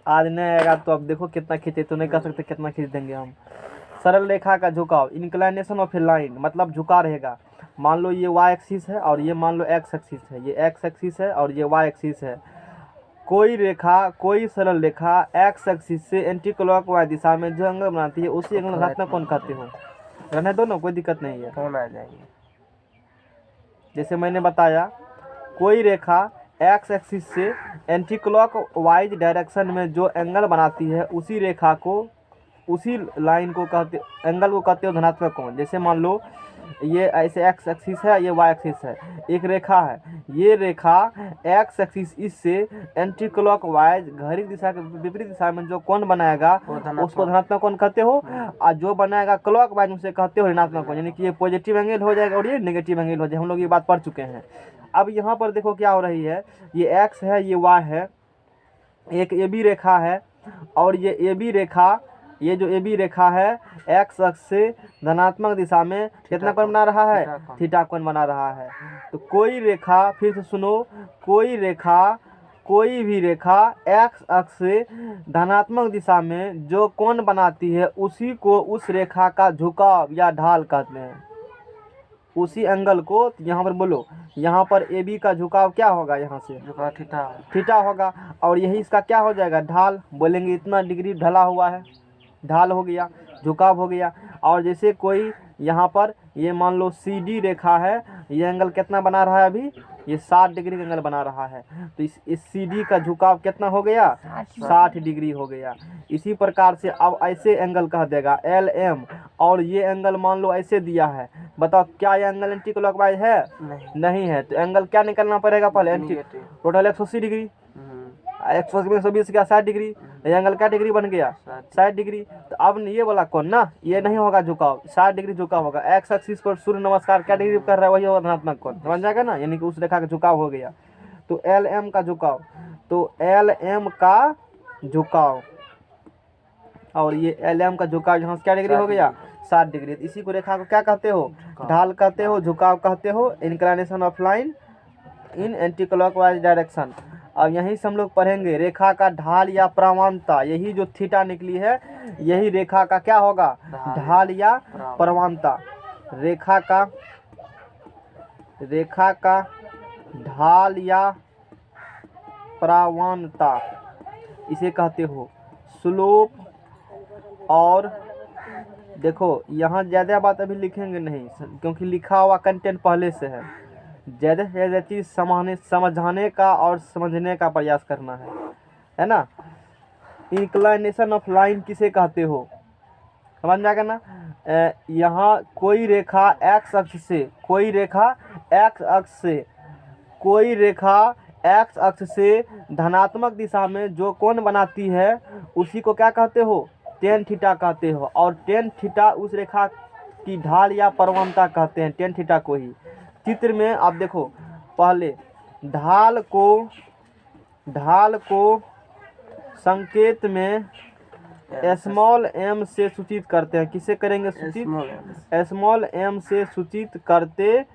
आज नहीं आएगा तो अब देखो कितना खींचे, तो नहीं कर सकते कितना खींच देंगे हम। सरल रेखा का झुकाव, इंक्लाइनेशन ऑफ ए लाइन, मतलब झुका रहेगा। मान लो ये y एक्सिस है और ये मान लो x एक्सिस है, ये x एक्सिस है और ये y एक्सिस है। कोई रेखा, कोई सरल रेखा x एक्सिस से एंटी क्लॉकवाइज दिशा में जो एंगल बनाती है उसी एंगल धनात्मक कोण कहते हो। रहने दो ना, कोई दिक्कत नहीं है, कौन आ जाएंगे। जैसे मैंने बताया, कोई रेखा x एक्सिस से एंटी क्लॉकवाइज डायरेक्शन में जो एंगल बनाती है उसी रेखा को, उसी लाइन को कहते, एंगल को कहते हो धनात्मक कोण। जैसे मान लो ये ऐसे x एक्सिस है, ये y एक्सिस है, एक रेखा है, ये रेखा x एक्सिस इससे एंटी क्लॉकवाइज घड़ी दिशा के विपरीत दिशा में जो कोण बनाएगा उसको धनात्मक कोण कहते हो, और जो बनाएगा क्लॉकवाइज उसे कहते हो ऋणात्मक कोण। यानी कि ये पॉजिटिव एंगल हो जाएगा और ये नेगेटिव एंगल हो जाएगा। हम लोग ये बात पढ़ चुके हैं। अब यहाँ पर देखो क्या हो रही है, ये x है, ये y है, एक ए बी रेखा है, और ये ए बी रेखा, ये जो ए बी रेखा है x अक्ष से धनात्मक दिशा में कितना कोण बना रहा है, थीटा कोण बना रहा है। तो कोई रेखा, फिर से सुनो, कोई रेखा, कोई भी रेखा x अक्ष से धनात्मक दिशा में जो कोण बनाती है उसी को उस रेखा का झुकाव या ढाल कहते हैं। उसी एंगल को यहाँ पर बोलो, यहाँ पर ए बी का झुकाव क्या होगा, यहाँ से झुकाव थीटा, थीटा होगा, और यही इसका क्या हो जाएगा, ढाल। बोलेंगे इतना डिग्री ढला हुआ है, ढाल हो गया, झुकाव हो गया। और जैसे कोई यहाँ पर ये मान लो सी डी रेखा है, ये एंगल कितना बना रहा है अभी, ये 60 डिग्री का एंगल बना रहा है। तो इस सी डी का झुकाव कितना हो गया, 60 डिग्री हो गया। इसी प्रकार से अब ऐसे एंगल कह देगा एल एम, और ये एंगल मान लो ऐसे दिया है, बताओ क्या ये एंगल एंटी क्लॉकवाइज है, नहीं है। तो एंगल क्या निकालना पड़ेगा पहले, एंटी, टोटल 180 डिग्री, 120 का 60 डिग्री, ये एंगल क्या डिग्री बन गया, 60 डिग्री। तो अब ये वाला कौन ना, ये नहीं होगा झुकाव, 60 डिग्री झुकाव होगा। एक्स एक्सिस पर सूर्य नमस्कार क्या डिग्री कर रहा है, वही होगा धनात्मक कोण, समझ जाएगा ना, यानी कि उस रेखा का झुकाव हो गया। तो एल एम का झुकाव, तो एल एम का झुकाव, और ये एल एम का झुकाव यहाँ से क्या डिग्री हो गया, 60 डिग्री। इसी को रेखा को क्या कहते हो, ढाल कहते हो, झुकाव कहते हो, inclination of line in anti clockwise direction. अब यहीं से हम लोग पढ़ेंगे रेखा का ढाल या प्रवणता, यही जो थीटा निकली है यही रेखा का क्या होगा, ढाल या प्रवणता। रेखा का ढाल या प्रवणता इसे कहते हो। स्लोप, और देखो यहाँ ज़्यादा बात अभी लिखेंगे नहीं क्योंकि लिखा हुआ कंटेंट पहले से है। ज़्यादा से ज़्यादा चीज़ समझाने का और समझने का प्रयास करना है ना। इंक्लाइनेशन ऑफ लाइन किसे कहते हो, समझ जाएगा ना। यहाँ कोई रेखा एक्स अक्ष से, कोई रेखा एक्स अक्ष से, कोई रेखा एक्स अक्ष से धनात्मक दिशा में जो कोण बनाती है उसी को क्या कहते हो, टेन थीटा कहते हो। और टेन थीटा उस रेखा की ढाल या प्रवणता कहते हैं, टेन थीटा को ही। चित्र में आप देखो, पहले ढाल को संकेत में स्मॉल एम से सूचित करते हैं। किसे करेंगे सूचित, स्मॉल एम से सूचित करते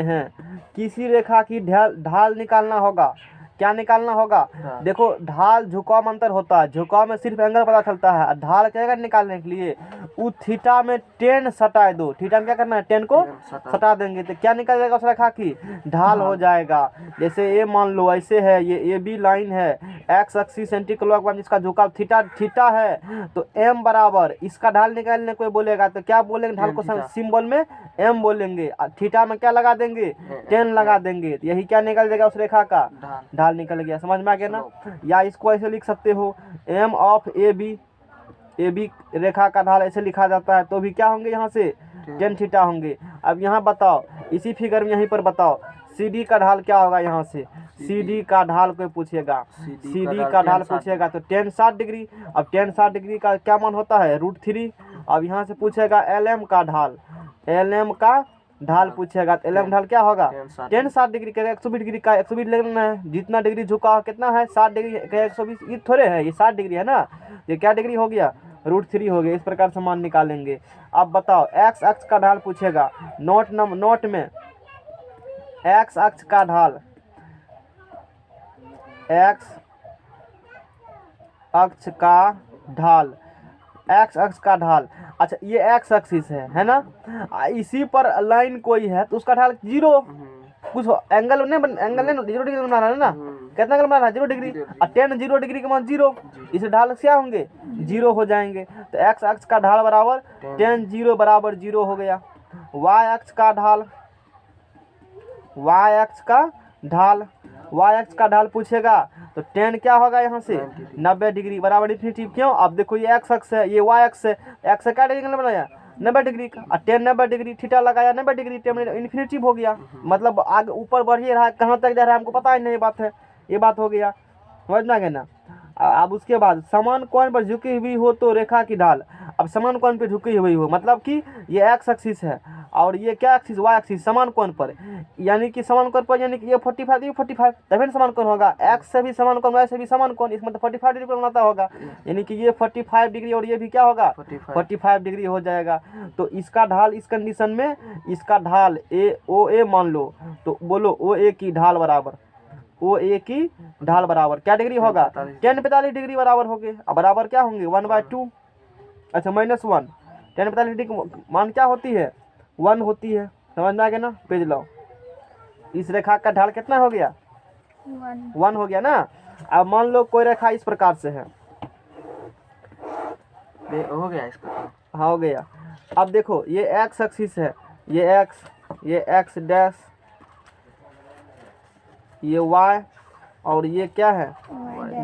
हैं। किसी रेखा की ढाल निकालना होगा, क्या निकालना होगा, देखो ढाल झुकाव में अंतर होता है, झुकाव में सिर्फ एंगल पता चलता है, ढाल क्या निकालने के लिए वो थीटा में 10 सटा दो, थीटा में क्या करना है 10 को सटा देंगे तो क्या निकल जाएगा उस रेखा की ढाल हो जाएगा। जैसे ये मान लो ऐसे है, ये ए बी लाइन है, एक्स एक्सिस एंटी क्लॉकवाइज, इसका झुकाव थीटा है, तो एम बराबर इसका ढाल निकालने कोई बोलेगा तो क्या बोलेंगे, ढाल को सिंबल में एम बोलेंगे, थीटा में क्या लगा देंगे 10 लगा देंगे, तो यही क्या निकल जाएगा उस रेखा का ढाल निकल गया। समझ में आ गया ना। या इसको ऐसे लिख सकते हो, एम ऑफ ए बी रेखा का ढाल ऐसे लिखा जाता है, तो भी क्या होंगे यहाँ से 10 थीटा होंगे। अब यहाँ बताओ, इसी फिगर में यहीं पर बताओ सी डी का ढाल क्या होगा, यहाँ से सी डी का ढाल कोई पूछेगा, सी डी का ढाल पूछेगा तो 10 60 डिग्री। अब 10 60 डिग्री का क्या मान होता है √3। अब यहाँ से पूछेगा एल एम का ढाल, एल एम का ढाल पूछेगा तो एल एम ढाल क्या होगा 10 60 डिग्री का 120 डिग्री का 120 लेना है, जितना डिग्री झुका कितना है 60 डिग्री का 120, ये थोड़े है, ये 60 डिग्री है ना, ये क्या डिग्री हो गया √3 हो गया। इस प्रकार से मान निकालेंगे। अब बताओ एक्स अक्ष का ढाल पूछेगा, नोट में एक्स अक्ष का ढाल, एक्स अक्ष का ढाल, एक्स अक्ष का ढाल। अच्छा ये एक्स एक्सिस है ना, इसी पर लाइन कोई है तो उसका ढाल जीरो, कुछ एंगल नहीं एंगल नहीं 0 डिग्री बना रहा है ना, कितना एंगल बना रहा है 0 डिग्री, और टेन 0 डिग्री के मान 0, इसे ढाल क्या होंगे 0 हो जाएंगे। तो एक्स अक्ष का ढाल बराबर टेन 0 बराबर 0 हो गया। वाई अक्ष का ढाल, वाई अक्ष का ढाल, वाई अक्ष का ढाल पूछेगा तो टेन क्या होगा यहाँ से 90 डिग्री बराबर इन्फिनिटी। क्यों, अब देखो ये एक्स अक्ष है ये वाई अक्ष है, एक्स का क्या डिग्री बनाया 90 डिग्री का, और टेन 90 डिग्री, थीटा लगाया 90 डिग्री, टेन इन्फिनिटी हो गया, मतलब आगे ऊपर बढ़ ही रहा है, कहाँ तक जा रहा है हमको पता ही नहीं, बात है ये बात हो गया, समझना है ना। अब उसके बाद समान कोण पर झुकी हुई हो तो रेखा की ढाल, अब समान कोण पर झुकी हुई हो मतलब कि ये एक्स एक्सिस है और ये क्या एक्सिस वाई एक्सिस, समान कोण पर, यानी कि समान कोण पर, यानी कि ये 45 ये 45 तभी समान कोण होगा, एक्स से भी समान कोण वाई से भी समान कोण, इसमें तो 45 डिग्री बनाता होगा, यानी कि ये 45 डिग्री और ये भी क्या होगा 45 डिग्री हो जाएगा। तो इसका ढाल इस कंडीशन में, इसका ढाल ए ओ ए मान लो, तो बोलो ओ ए की ढाल बराबर, ओ ए की ढाल बराबर क्या डिग्री होगा 10 45 डिग्री बराबर हो गए। अब बराबर क्या होंगे 1/2, अच्छा -1, 10 45 डिग्री मान क्या होती है 1 होती है, समझ में आ गया ना। पेज लो, इस रेखा का ढाल कितना हो गया 1 हो गया ना। अब मान लो कोई रेखा इस प्रकार से है, हो गया इसका, हाँ हो गया। अब देखो ये एक्स एक्सिस है, ये एक्स डैश, ये y और ये क्या है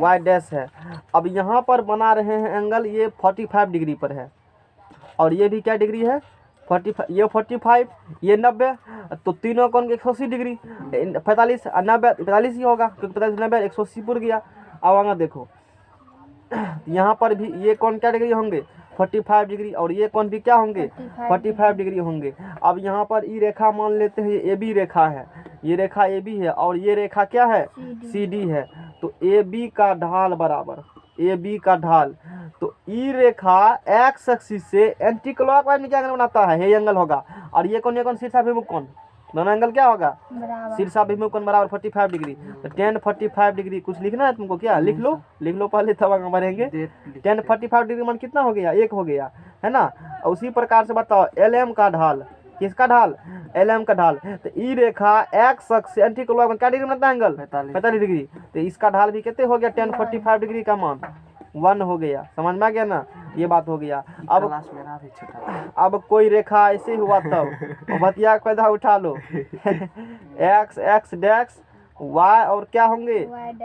y डैश है। अब यहाँ पर बना रहे हैं एंगल, ये 45 डिग्री पर है और ये भी क्या डिग्री है 45, ये 45 ये 90, तो तीनों कोण के 180 डिग्री, 45 90 45 ही होगा क्योंकि 45 90 180 पुर गया। अब आगे देखो यहाँ पर भी ये कोण क्या डिग्री होंगे 45 डिग्री और ये कोण भी क्या होंगे 45 डिग्री होंगे। अब यहाँ पर ई रेखा मान लेते हैं, ये ए बी रेखा है, ये रेखा ए बी है और ये रेखा क्या है सी डी है, तो ए बी का ढाल बराबर, ए बी का ढाल, तो ई रेखा एक्स एक्सिस से एंटी क्लॉकवाइज में क्या एंगल बनाता है, ये एंगल होगा, और ये कौन शीर्षाभिमुख कोण, दोनों एंगल क्या होगा शीर्षाभिमुख कोण बराबर 45 डिग्री। तो 10 45 डिग्री कुछ लिखना है तुमको, क्या लिख लो पहले तब आगे बढ़ेंगे। 10 45 डिग्री मान कितना हो गया 1 हो गया है ना। उसी प्रकार से बताओ एल एम का ढाल, किसका ढाल एल एम का ढाल, तो ई रेखा एक्स अक्ष से एंटी क्लॉकवाइज क्या डिग्री बनता है एंगल 45 डिग्री, तो इसका ढाल भी कितने हो गया 10 45 डिग्री का मान 1 हो गया, समझ में आ गया ना, ये बात हो गया। अब कोई रेखा ऐसे हुआ तब बतिया पैदा उठा लो एक्स एक्स डैश वाई और क्या होंगे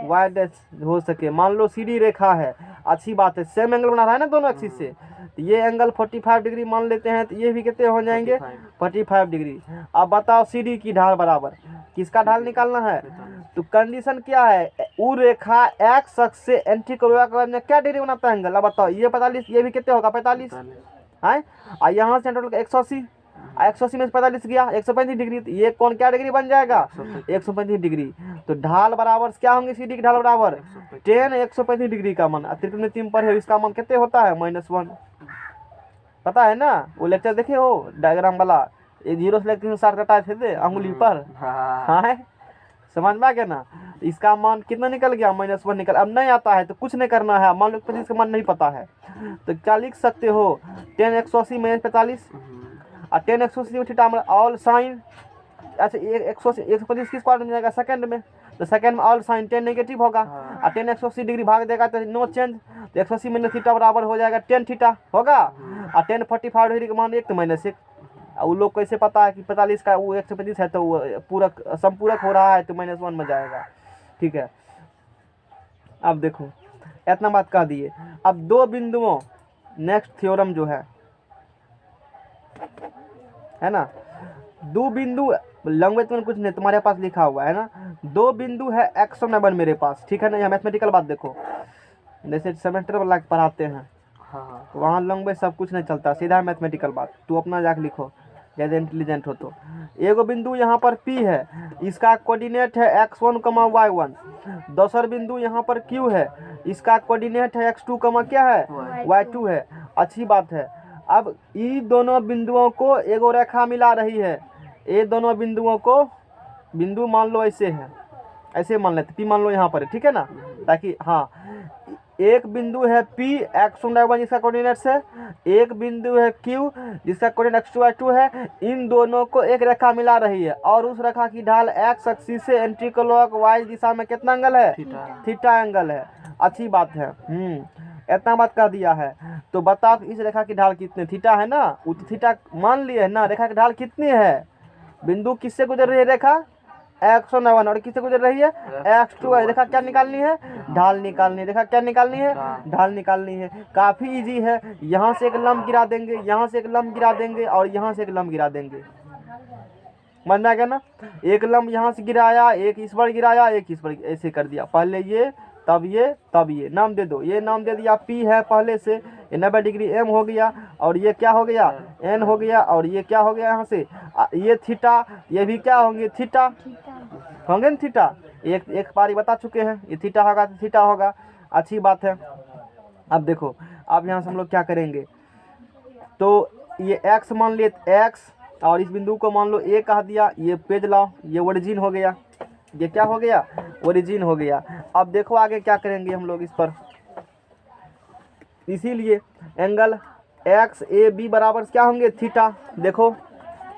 वाई डैश हो सके। मान लो सीधी रेखा है, अच्छी बात है, सेम एंगल बना रहा है ना दोनों एक्सिस से, तो ये एंगल 45 डिग्री मान लेते हैं, तो ये भी कितने हो जाएंगे 45 डिग्री। अब बताओ सीडी की ढाल बराबर, किसका ढाल निकालना है, तो कंडीशन क्या है उ रेखा एक्स अक्ष से एंटी क्लॉकवाइज में क्या डिग्री बनाता है एंगल, अब बताओ ये 45 ये भी कितने होगा 45 है, और यहाँ से 180, 180 में से 45 गया 135 डिग्री, तो ये कौन क्या डिग्री बन जाएगा 135 डिग्री। तो ढाल बराबर क्या होंगे सीडी की ढाल बराबर 10 135 डिग्री का मान, त्रिकोणमिति पर है, इसका मान कितने होता है -1, पता है ना वो लेक्चर देखे हो डायग्राम वाला, ये 0 से 360 कटाए थे अंगुली पर, हाँ समझ में आ गया ना। इसका मान कितना निकल गया -1 निकल। अब नहीं आता है तो कुछ नहीं करना है, मान लो 25 का मान नहीं पता है तो क्या लिख सकते हो 10 180 - 45, और 10 180 थीटा में ऑल साइन, अच्छा 180 125 किस क्वाड्रेंट में जाएगा सेकंड में, तो सेकंड में ऑल साइन 10 नेगेटिव होगा, और 10 180 डिग्री भाग देगा तो नो चेंज, तो 180 में थीटा बराबर हो जाएगा 10 थीटा होगा, और 10 45 डिग्री का मान 1 तो -1। उन लोग कैसे पता है कि 45 का वो 125 है तो वो पूरक संपूरक हो रहा है तो -1 में जाएगा, ठीक है। अब देखो इतना बात कह दिए। अब दो बिंदुओं, नेक्स्ट थ्योरम जो है ना, दो बिंदु लंबवत में कुछ नहीं तुम्हारे पास लिखा हुआ है ना, दो बिंदु है x और 9 मेरे पास, ठीक है ना। यहाँ मैथमेटिकल बात देखो, जैसे सेमेस्टर वाला पढ़ाते हैं तो वहाँ लंबे सब कुछ नहीं चलता, सीधा मैथमेटिकल बात, तू अपना जाके लिखो ज़्यादा इंटेलिजेंट हो तो। एगो बिंदु यहाँ पर P है, इसका कोऑर्डिनेट है x1, y1। दूसरा बिंदु यहाँ पर Q है, इसका कोऑर्डिनेट है x2, क्या है y2 है। अच्छी बात है। अब ये दोनों बिंदुओं को एगो रेखा मिला रही है, ये दोनों बिंदुओं को, बिंदु मान लो ऐसे है, ऐसे मान लेते P मान लो यहाँ पर, ठीक है ना, ताकि हाँ एक बिंदु है P x1 y1 जिसका कोऑर्डिनेट्स है, एक बिंदु है Q जिसका कोऑर्डिनेट x2 y2 है। इन दोनों को एक रेखा मिला रही है और उस रेखा की ढाल x एक्सिस से एंटी क्लॉक वाइज दिशा में कितना एंगल है? थीटा एंगल है। अच्छी बात है। इतना बात कर दिया है। तो बताओ इस रेखा की ढाल कितनी? थीटा है ना, वो तो थीटा मान लिए है ना। रेखा की ढाल कितनी है? बिंदु किससे गुजर रही है रेखा? x1 y1 और किससे गुजर रही है? x2 y। रेखा क्या निकालनी है? ढाल निकालनी है। रेखा क्या निकालनी है? ढाल निकालनी है। काफी इजी है। यहाँ से एक लंब गिरा देंगे, यहाँ से एक लंब गिरा देंगे और यहाँ से एक लंब गिरा देंगे। समझ में आ गया ना? एक लंब यहाँ से गिराया, एक इस पर गिराया, एक इस पर, ऐसे कर दिया। पहले ये, तब ये, तब ये। नाम दे दो। ये नाम दे दिया P है पहले से, ये 90 डिग्री M हो गया और ये क्या हो गया? N हो गया और ये क्या हो गया यहाँ से? ये थीटा, ये भी क्या होंगे? थीटा होंगे ना थीटा। एक बार बता चुके हैं, ये थीटा होगा तो थीटा होगा। अच्छी बात है। अब देखो, अब यहाँ से हम लोग क्या करेंगे? तो ये x मान लिए x और इस बिंदु को मान लो A कह दिया। ये पेज लाओ, ये ओरिजिन हो गया। ये क्या हो गया? ओरिजिन हो गया। अब देखो आगे क्या करेंगे हम लोग इस पर। इसीलिए एंगल एक्स ए बी बराबर क्या होंगे? थीटा। देखो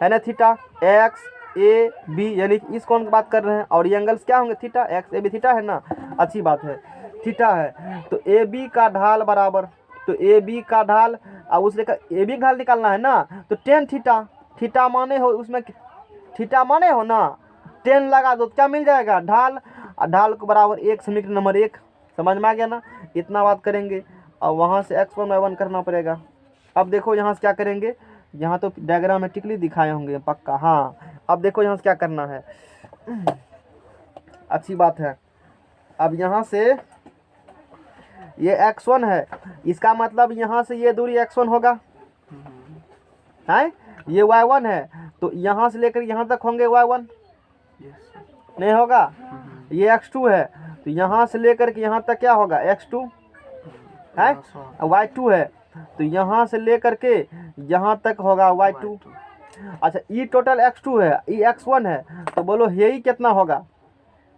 है ना थीटा, एक्स ए बी, यानी कि इस कोण की बात कर रहे हैं और ये एंगल्स क्या होंगे? Theta. X A B theta है ना। अच्छी बात है, थीटा है। तो ए बी का ढाल बराबर, तो ए बी का ढाल, अब उस रेखा ए बी का ढाल निकालना है ना, तो टेन थीटा। थीटा माने हो उसमें, थीटा माने हो ना, 10 लगा दो, क्या मिल जाएगा? ढाल। ढाल को बराबर 1 समीकरण नंबर 1। समझ में आ गया ना? इतना बात करेंगे और वहाँ से x1 y1 करना पड़ेगा। अब देखो यहाँ से क्या करेंगे? यहाँ तो डायग्राम में टिकली दिखाए होंगे पक्का। हाँ, अब देखो यहाँ से क्या करना है। अच्छी बात है। अब यहाँ से ये x1 है, इसका मतलब यहाँ से ये दूरी x1 होगा है। ये y1 है, तो यहाँ से लेकर यहाँ तक होंगे y1, नहीं होगा? ये x2 है, तो यहाँ से लेकर के यहाँ तक क्या होगा? x2 है। y2 है, तो यहाँ से लेकर के यहाँ तक होगा y2। अच्छा, ये टोटल x2 है, ये x1 है, तो बोलो यही कितना होगा?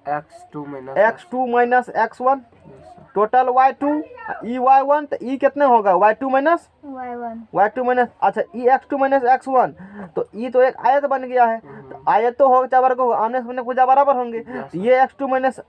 x2 minus x1 total y2, ई y1, तो ई कितने होगा? y2 माइनस y2 माइनस, अच्छा ई x2 माइनस x1, तो ई तो एक आयत बन गया है। तो आयत तो हो चाहे वर्ग हो, आमने सामने भुजा बराबर होंगे। तो ये x2 माइनस,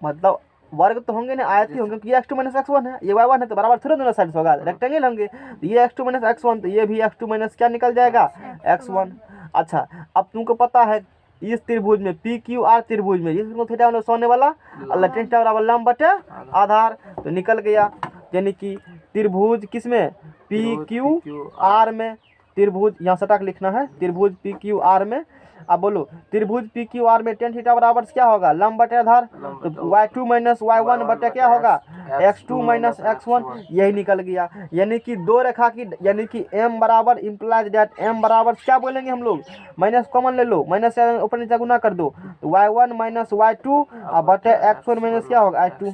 मतलब वर्ग तो होंगे ना, आयत ही होंगे, क्योंकि ये x2 माइनस x1 है, ये y1 है, तो बराबर थोड़े दोनों साइड होगा, रेक्टेंगल होंगे। तो ये x2 माइनस x1, तो ये भी x2 माइनस क्या निकल जाएगा? x1। अच्छा, अब तुमको पता है इस त्रिभुज में PQR त्रिभुज में जिसको थीटा मतलब सोने वाला और टेन थीटा बराबर लंब बटे आधार, तो निकल गया। यानी कि त्रिभुज किसमें? PQR में। त्रिभुज यहाँ सटक लिखना है, त्रिभुज PQR में। अब बोलो त्रिभुज PQR में टेन थीटा बराबर क्या होगा? लंब बटे आधार। तो y2 माइनस y1 बटे क्या होगा? x2 minus x1। यही निकल गया। यानी कि दो रेखा की, यानी कि m बराबर इम्प्लाइज दैट m बराबर क्या बोलेंगे हम लोग? माइनस कॉमन ले लो, माइनस से ऊपर नीचे गुना कर दो, तो y1 माइनस y2 बटे x1 माइनस क्या होगा? i2।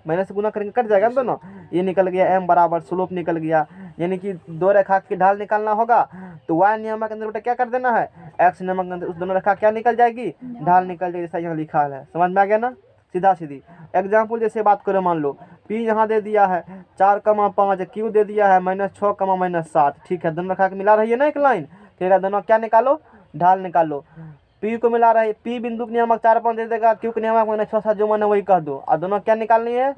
माइनस से गुना करेंगे कट जाएगा ना दोनों। ये निकल गया m बराबर स्लोप निकल गया। यानी कि दो रेखा की ढाल निकालना होगा तो y नियम के अंदर बेटा क्या कर देना है? x नियम के अंदर उस दोनों रेखा क्या निकल जाएगी? ढाल निकल जाएगी। जैसा यहाँ लिखा है, समझ में आ गया ना? सीधा सीधी एग्जाम्पल जैसे बात करो, मान लो P यहाँ दे दिया है 4,5, Q दे दिया है -6,-7। ठीक है, दोनों रेखा के मिला रही है ना एक लाइन। ठीक है, दोनों क्या निकालो? ढाल निकालो। P को मिला रही है, P बिंदु के नियामक 4,5 दे देगा, Q के नियामक -6,7 जो मन वही कह दो। और दोनों क्या निकालनी है?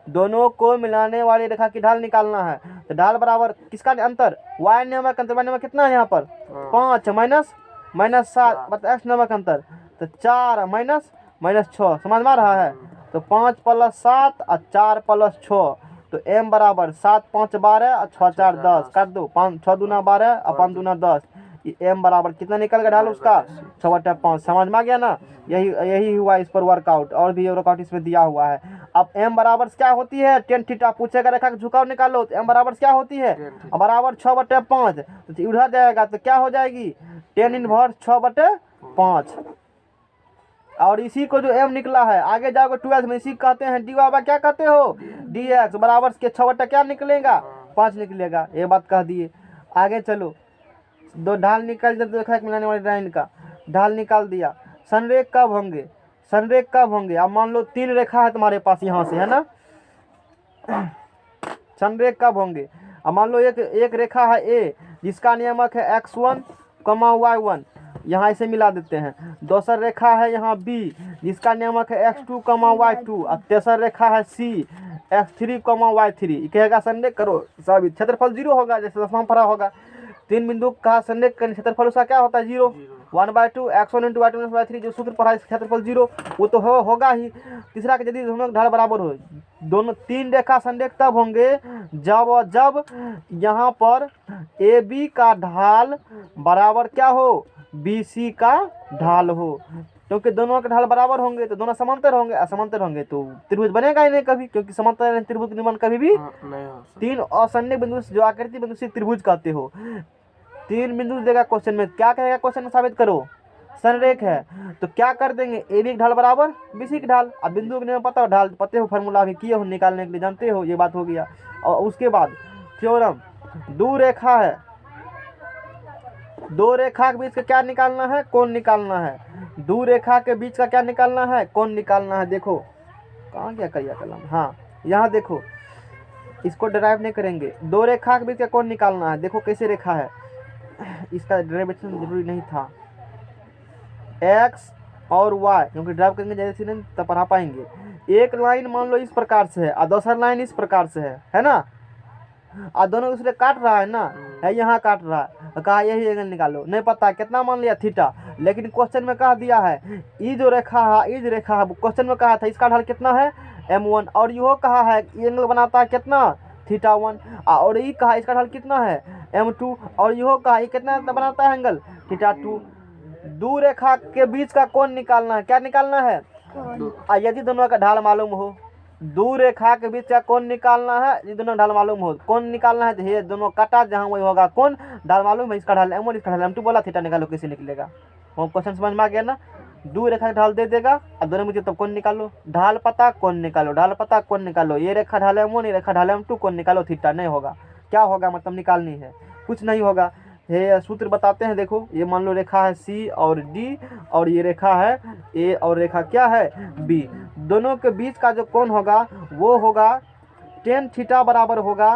दोनों को मिलाने वाली रेखा की ढाल निकालना है। तो ढाल बराबर किसका अंतर? y नियमक अंतर। y नियमक कितना है यहाँ पर? 5 -7 मतलब x नियमक अंतर, तो 4 -6। समझ में आ रहा है? तो 5 + 7 और 4 + 6, तो m बराबर 7 × 5 = 12 और 6 × 4 = 10। कर दो, 6 दूना 12 और 5 दूना 10। m बराबर कितना निकल गया ढाल उसका? 6/5। समझ में आ गया ना? यही हुआ इस पर वर्कआउट, और भी वर्कआउट इसमें दिया हुआ है। अब m बराबर क्या होती है? Tan theta. पूछेगा रेखा का झुकाव निकालो, तो m बराबर क्या होती है? बराबर 6/5। तो उधर जाएगा तो क्या हो जाएगी? Tan inverse 6/5। और इसी को जो m निकला है, आगे जाओगे 12 में, इसी कहते हैं dy क्या कहते हो? dx बराबर के 6 क्या निकलेगा? 5 निकलेगा। ये बात कह दिए। आगे चलो, दो ढाल निकल जाए, दो रेखा मिलाने वाली लाइन का ढाल निकाल दिया। संरेख कब होंगे? संरेख कब होंगे? अब मान लो 3 रेखा है तुम्हारे पास यहाँ से, है ना? संरेख कब होंगे? अब मान लो एक रेखा है ए जिसका नियमक है x1, y1, यहाँ इसे मिला देते हैं। दूसरा रेखा है यहाँ बी जिसका नियमक है x2, y2, और तेसर रेखा है सी x3, y3। कहेगा संरेख करो साबित। क्षेत्रफल 0 होगा, जैसे 10वां पढ़ा होगा। 3 बिंदु का संरेख करने क्षेत्रफल उसका क्या होता है? 0। 1/2 x1 × y2 − y3 जो सूत्र पढ़ा है क्षेत्रफल 0 वो तो होगा ही। तीसरा कि यदि दोनों ढाल बराबर हो, दोनों 3 रेखा संरेख तब होंगे जब यहाँ पर ए बी का ढाल बराबर क्या हो? बी सी का ढाल हो। क्योंकि दोनों के ढाल बराबर होंगे तो दोनों समांतर होंगे, असमांतर होंगे तो त्रिभुज बनेगा ही नहीं कभी, क्योंकि समांतर त्रिभुज का निर्माण कभी भी नहीं हो सकता। 3 असंनिग्ध बिंदु जो आकृति बिंदु से त्रिभुज कहते हो। 3 बिंदु देगा क्वेश्चन में, क्या कहेगा क्वेश्चन में? साबित करो संरेख है। तो क्या कर देंगे? ए बी की ढाल बराबर बी सी की ढाल। अब बिंदु के नियम पता हो, ढाल पते हो, फार्मूला भी किए हो निकालने के लिए, जानते हो, ये बात हो गया। और उसके बाद थ्योरम, दो रेखा है, दो रेखा के बीच का क्या निकालना है? कोण निकालना है। दो रेखा के बीच का क्या निकालना है? कोण निकालना है। देखो कहाँ गया करिया कलम, हाँ यहाँ देखो, इसको डराइव नहीं करेंगे। दो रेखा के बीच का कोण निकालना है। देखो कैसे रेखा है, इसका डेरिवेशन जरूरी नहीं था। x और y, क्योंकि ड्राइव करेंगे जैसे नहीं तब पढ़ा पाएंगे। एक लाइन मान लो इस प्रकार से है और दूसरा लाइन इस प्रकार से है ना, और दोनों दूसरे काट रहा है ना, है यहाँ काट रहा है, कहा यही एंगल निकालो। नहीं पता कितना मान लिया थीटा, लेकिन क्वेश्चन में कहा दिया है ये जो रेखा है, ये जो रेखा है, क्वेश्चन में कहा था इसका ढाल कितना है? m1, और यो कहा है ये एंगल बनाता है कितना? θ1, और ये कहा इसका ढाल कितना है? m2, और यो कहा ये कितना बनाता है एंगल? θ2। दो रेखा के बीच का कोण निकालना है। क्या निकालना है? यदि दोनों का ढाल मालूम हो, दो रेखा के बीच का कोण निकालना है, ये दोनों ढाल मालूम हो, कोण निकालना है तो ये दोनों काटा जहाँ वही होगा कोण, ढाल मालूम है, इसका ढाल m1, इसका ढाल m2 बोला, थीटा निकालो कैसे निकलेगा। वो क्वेश्चन समझ में आ गया ना? दो रेखा का ढाल दे देगा और दोनों में तब कोण निकालो, ढाल पता कोण निकालो, ढाल पता कोण निकालो। ये रेखा ढाल m1, ये रेखा ढाल m2, कोण निकालो थीटा। नहीं होगा, क्या होगा मतलब निकालनी है, कुछ नहीं होगा। ये सूत्र बताते हैं, देखो ये मान लो रेखा है सी और डी, और ये रेखा है ए और रेखा क्या है? बी। दोनों के बीच का जो कोण होगा वो होगा tan थीटा बराबर होगा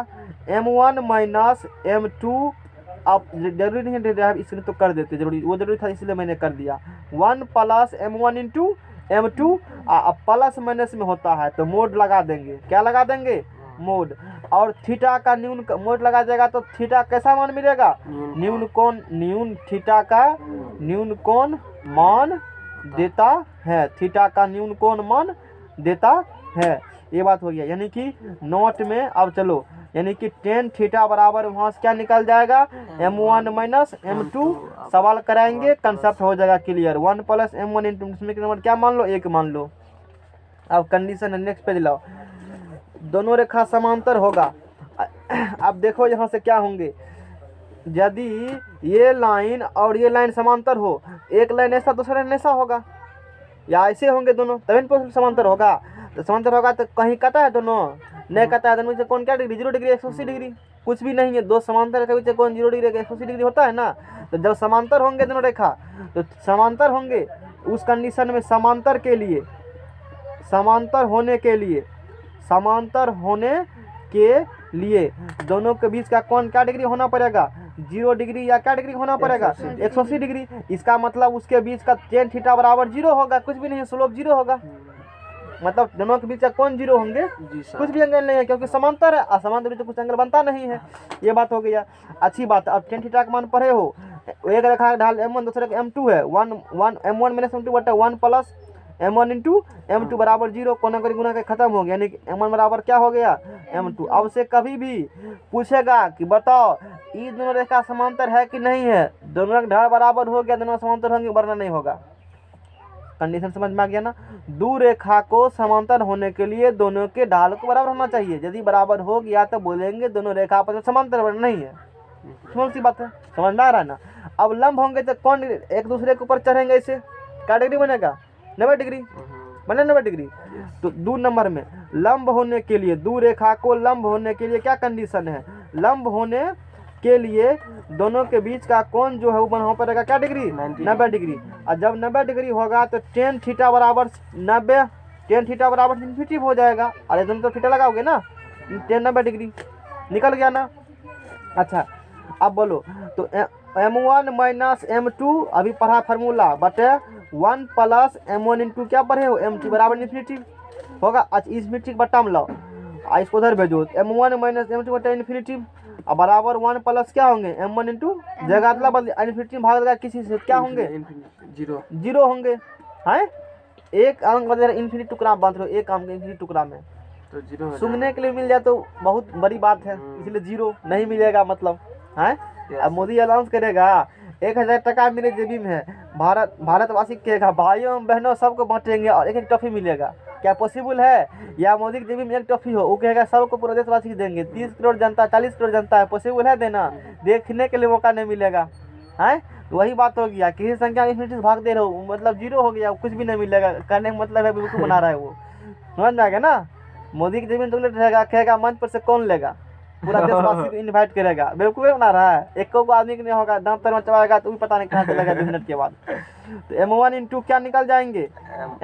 m1 माइनस m2। आप जरूरी नहीं है इसलिए तो कर देते, जरूरी वो जरूरी था इसलिए मैंने कर दिया। 1 plus m1 into m2, plus minus में होता है तो मोड लगा देंगे। क्या लगा देंगे? मोड। और थीटा का न्यून मोड लगा जाएगा तो थीटा कैसा मान मिलेगा? न्यून कोण, न्यून थीटा का न्यून कोण मान देता है, थीटा का न्यून कोण मान देता है। ये बात हो गया, यानी कि नोट में अब चलो, यानी कि tan थीटा बराबर वहाँ से क्या निकल जाएगा? m1 minus m2। सवाल कराएंगे, कंसेप्ट हो जाएगा clear. 1 plus m1 into number क्या मान लो? 1 मान लो। अब कंडीशन है, नेक्स्ट पेज लाओ। दोनों रेखा समांतर होगा। अब देखो यहाँ से क्या होंगे, यदि ये लाइन और ये लाइन समांतर हो, एक लाइन ऐसा दूसरा लाइन ऐसा होगा, या ऐसे होंगे दोनों, तभी तो समांतर होगा। तो समांतर होगा तो कहीं कटा है दोनों? नहीं कटा है। दोनों से कौन क्या डिग्री? 0 डिग्री, 180 डिग्री, कुछ भी नहीं है। दो समांतर के बीच कौन 0 डिग्री 180 डिग्री होता है ना। तो जब समांतर होंगे दोनों रेखा, तो समांतर होंगे, उस कंडीशन में समांतर के लिए, समांतर होने के लिए दोनों के बीच का कोण क्या डिग्री होना पड़ेगा? 0 डिग्री, या क्या डिग्री होना पड़ेगा? 180 डिग्री। इसका मतलब उसके बीच का tan थीटा बराबर 0 होगा, कुछ भी नहीं, स्लोप 0 होगा। मतलब दोनों के बीच का कोण 0 होंगे, कुछ भी एंगल नहीं है, क्योंकि समांतर है, असमांतर तो कुछ एंगल बनता नहीं है। ये बात हो गया, अच्छी बात। अब tan थीटा का मान पढ़े हो, एक रेखा ढाल m1 दूसरे का m2 है, 1 m1 माइनस m2 बटा 1 प्लस m1 इंटू m2 बराबर 0, कोना करी गुना के खत्म हो गया, यानी कि m1 बराबर क्या हो गया? m2। अब से कभी भी पूछेगा कि बताओ ये दोनों रेखा समांतर है कि नहीं है, दोनों का ढाल बराबर हो गया, दोनों समांतर होंगे, वरना नहीं होगा। कंडीशन समझ में आ गया ना? दो रेखा को समांतर होने के लिए दोनों के ढाल को बराबर होना चाहिए। यदि बराबर हो गया तो बोलेंगे दोनों रेखा आपस में समांतर, वरना नहीं है। समझ सी बात है, समझ में आ रहा है ना? अब लंब होंगे तो कौन एक दूसरे के ऊपर चढ़ेंगे, ऐसे क्या डिग्री बनेगा? 90 डिग्री बने, 90 डिग्री। तो 2 नंबर में लंब होने के लिए, दो रेखा को लंब होने के लिए क्या कंडीशन है? लंब होने के लिए दोनों के बीच का कोण जो है वो बना पड़ेगा क्या डिग्री? 90 डिग्री। और जब 90 डिग्री होगा तो tan थीटा बराबर 90, tan थीटा बराबर इन्फिनिटी हो जाएगा। अरे दोनों तो थीटा लगाओगे ना, tan 90 डिग्री निकल गया ना। अच्छा अब बोलो तो m1 माइनस m2 अभी पढ़ा फार्मूला बटे 1 प्लस m1 इंटू क्या पढ़े हो m2 बराबर इन्फिनिटी होगा। अच्छा इन्फिनिटी का टर्म लो इसको उधर भेजो m1 माइनस m2 बटे इन्फिनिटी अब बराबर 1 प्लस क्या होंगे m1 इंटू जगह अदला बदली इन्फिनिटी भाग देगा किसी से क्या होंगे जीरो होंगे हैं। एक अंक बदल इन्फिनिटी टुकड़ा बांध रहे हो एक अंक इन्फिनिटी टुकड़ा में तो जीरो सुनने के लिए मिल जाए तो बहुत बड़ी बात है, इसलिए जीरो नहीं मिलेगा मतलब है। अब मोदी अनाउंस करेगा 1000 टका मेरे जेबी में है, भारतवासी कहेगा भाइयों बहनों सबको बांटेंगे और एक टॉफी मिलेगा। क्या पॉसिबल है? या मोदी की जेबी में एक टॉफी हो वो कहेगा सबको पूरा देशवासी देंगे। 30 करोड़ जनता 40 करोड़ जनता है, पॉसिबल है देना? देखने के लिए मौका नहीं मिलेगा है। तो वही बात हो गया किसी संख्या इन्फिनिटी भाग दे रहे हो मतलब जीरो हो गया, कुछ भी नहीं मिलेगा। कहने का मतलब है बिल्कुल बना रहा है वो, समझ में आ गया ना। मोदी की जमीन टॉयलेट रहेगा कहेगा मंच पर से कौन लेगा, पूरा देशवासी को इनवाइट करेगा। बेवकूफ़ बना रहा है, एक को आदमी की नहीं होगा, दांत तर मचवाएगा तो भी पता नहीं कहाँ चलेगा 2 मिनट के बाद। तो m1 इंटू क्या निकल जाएंगे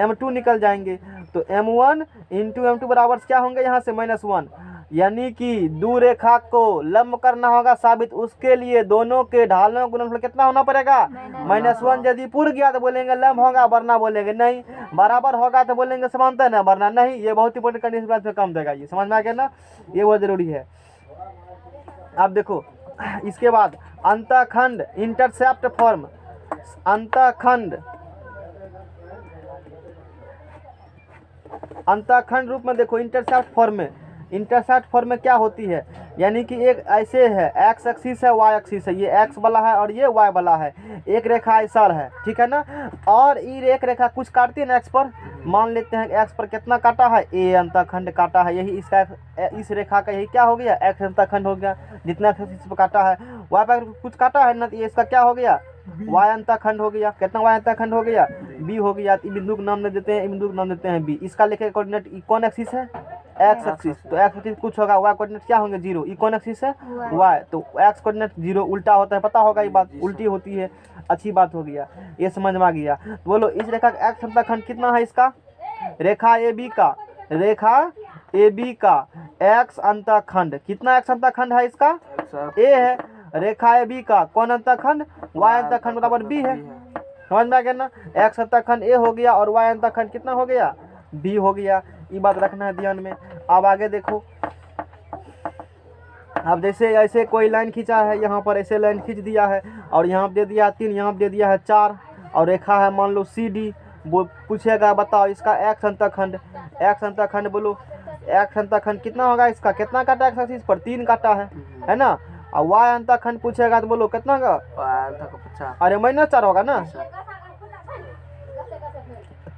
m2 निकल जाएंगे। तो m1 इंटू m2 बराबर क्या होंगे यहाँ से -1, यानी कि दो रेखा को लंब करना होगा साबित। उसके लिए दोनों के ढालों का गुणनफल कितना होना पड़ेगा -1। यदि पूर्ण गया तो बोलेंगे लंब होगा, वरना बोलेंगे नहीं। बराबर होगा तो बोलेंगे समांतर है, वरना नहीं। ये बहुत इंपॉर्टेंट कंडीशन पे काम देगा, ये समझ में आ गया ना, ये बहुत जरूरी है। अब देखो इसके बाद अंतःखंड इंटरसेप्ट फॉर्म, अंतःखंड रूप में देखो इंटरसेप्ट फॉर्म में क्या होती है, यानी कि एक ऐसे है एक्स एक्सिस है वाई एक्सिस है, ये एक्स वाला है और ये वाई वाला है। एक रेखा ऐसा है ठीक है ना, और ये एक रेखा कुछ काटती है ना एक्स पर। मान लेते हैं एक्स पर कितना काटा है, ए अंतःखंड काटा है, यही इसका इस रेखा का यही क्या हो गया एक्स अंतःखंड हो गया। जितना एक्स पर काटा है वाई पर कुछ काटा है ना, ये इसका क्या हो गया वाई अंतःखंड हो गया। कितना वाई अंतःखंड हो गया बी हो गया। तो बिंदु का नाम दे देते हैं, बिंदु का नाम देते हैं बी। इसका लिखे कोऑर्डिनेट कौन एक्सिस है एक्स एक्सिस, तो एक्स एक्सिस कुछ होगा, वाई कोऑर्डिनेट क्या होंगे 0। ई कौन एक्सिस है वाई, तो एक्स कोऑर्डिनेट 0 उल्टा होता है, पता होगा ये बात उल्टी होती है। अच्छी बात हो गया, ये समझ में आ गया। तो बोलो इस रेखा का एक्स अंतःखंड कितना है, इसका रेखा ए बी का एक्स अंतःखंड कितना एक्स अंतःखंड है इसका ए है। रेखा ए बी का कौन अंतःखंड वाई अंतःखंड बराबर बी है, समझ में आ गया ना। एक्स अंतःखंड ए हो गया और वाई अंतःखंड कितना हो गया बी हो गया। ये बात रखना है ध्यान में। अब आगे देखो, अब जैसे ऐसे कोई लाइन खींचा है, यहाँ पर ऐसे लाइन खींच दिया है और यहाँ दे दिया 3, यहाँ दे दिया है 4 और रेखा है मान लो सी डी। वो पूछेगा बताओ इसका एक्स अंतःखंड बोलो एक्स अंतःखंड कितना होगा, इसका कितना काटा एक्स एक्सिस पर 3 काटा है ना। और वाई अंतःखंड पूछेगा तो बोलो कितना का, अरे -4 होगा ना।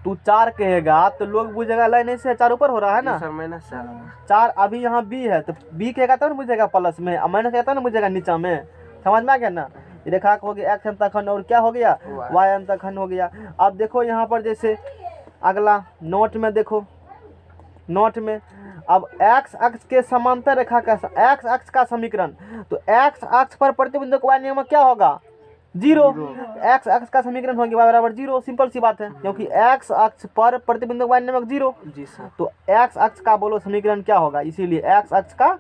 तू 4 कहेगा तो लोग बुझेगा लाइन ऐसे 4 ऊपर हो रहा है ना, -4 अभी यहाँ बी है तो बी कहेगा तब तो ना बुझेगा प्लस में, माइनस कहता ना बुझेगा नीचा में, समझ में आ गया ना। रेखा हो गया एक्स अंतःखंड और क्या हो गया वाई अंतःखंड हो गया। अब देखो यहाँ पर जैसे अगला नोट में देखो, नोट में अब एक्स अक्ष के समांतर रेखा का एक्स अक्ष का समीकरण, तो एक्स अक्ष पर प्रतिबिंदु का वाई नियमक क्या होगा 0। एक्स अक्ष का समीकरण होगी y बराबर 0, सिंपल सी बात है, क्योंकि एक्स अक्ष पर प्रतिबिंदु का वाई नियमक 0। तो एक्स अक्ष का बोलो समीकरण क्या होगा, इसीलिए एक्स अक्ष का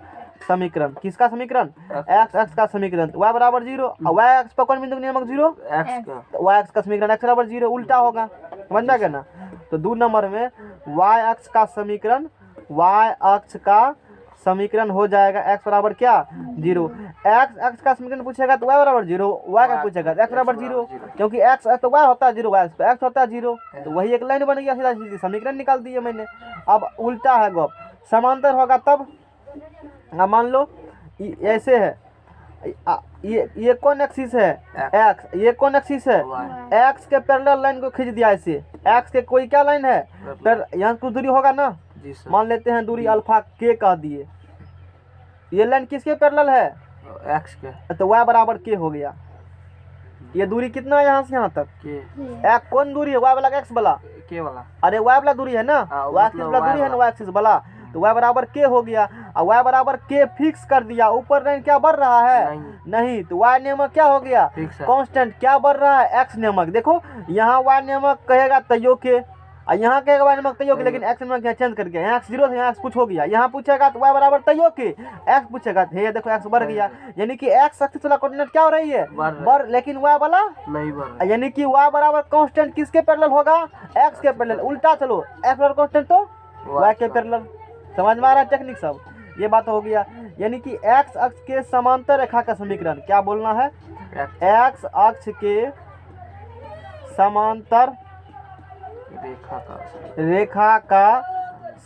समीकरण, किसका समीकरण एक्स अक्ष का समीकरण, y बराबर 0। वाई अक्ष पर कौन बिंदु का नियमक 0 वाई अक्ष का समीकरण x बराबर 0 उल्टा होगा, समझ में आ गया ना। तो 2 नंबर में y अक्ष का समीकरण हो जाएगा x बराबर क्या 0। x अक्ष का समीकरण पूछेगा तो y बराबर 0, y का पूछेगा तो x बराबर 0, क्योंकि x तो y होता है 0, y पे x होता है 0, तो वही एक लाइन बन गया, सीधा सीधी समीकरण निकाल दिए मैंने। अब उल्टा है गप, समांतर होगा तब, मान लो ऐसे है, ये कौन एक्सिस है x, ये कौन एक्सिस है x के पैरेलल लाइन को खींच दिया ऐसे, x के कोई क्या लाइन है यहाँ कुछ दूरी होगा ना, मान लेते हैं दूरी अल्फा के कह दिए। ये लाइन किसके पैरेलल है एक्स के, तो y बराबर के हो गया। ये दूरी कितना है यहाँ से यहाँ तक एक कौन दूरी है y वाला x वाला के वाला, अरे y वाला दूरी है ना, y एक्सिस वाला दूरी है ना, y एक्सिस वाला, तो y बराबर के हो गया। और y बराबर के फिक्स कर दिया, ऊपर लाइन क्या बढ़ रहा है नहीं, तो y नियमक क्या हो गया कांस्टेंट, क्या बढ़ रहा है x नियमक। देखो यहाँ y नियमक कहेगा तैयो के, और यहाँ के y नमक तय हो गया, लेकिन x नमक यहाँ चेंज कर गया, यहाँ x 0 था, यहाँ x कुछ हो गया, यहाँ पूछेगा तो y बराबर तय हो के x पूछेगा तो ये देखो x बढ़ गया, यानी कि x एक्सिस वाला कोऑर्डिनेट क्या हो रही है बढ़, लेकिन y वाला नहीं बढ़, यानी कि y बराबर कांस्टेंट किसके पैरेलल होगा x के पैरेलल, उल्टा चलो x बराबर कांस्टेंट तो y के पैरेलल। समझ में आ रहा है टेक्निक सब, ये बात हो गया। यानी कि x अक्ष के समांतर रेखा का समीकरण क्या बोलना है, x अक्ष के समांतर रेखा का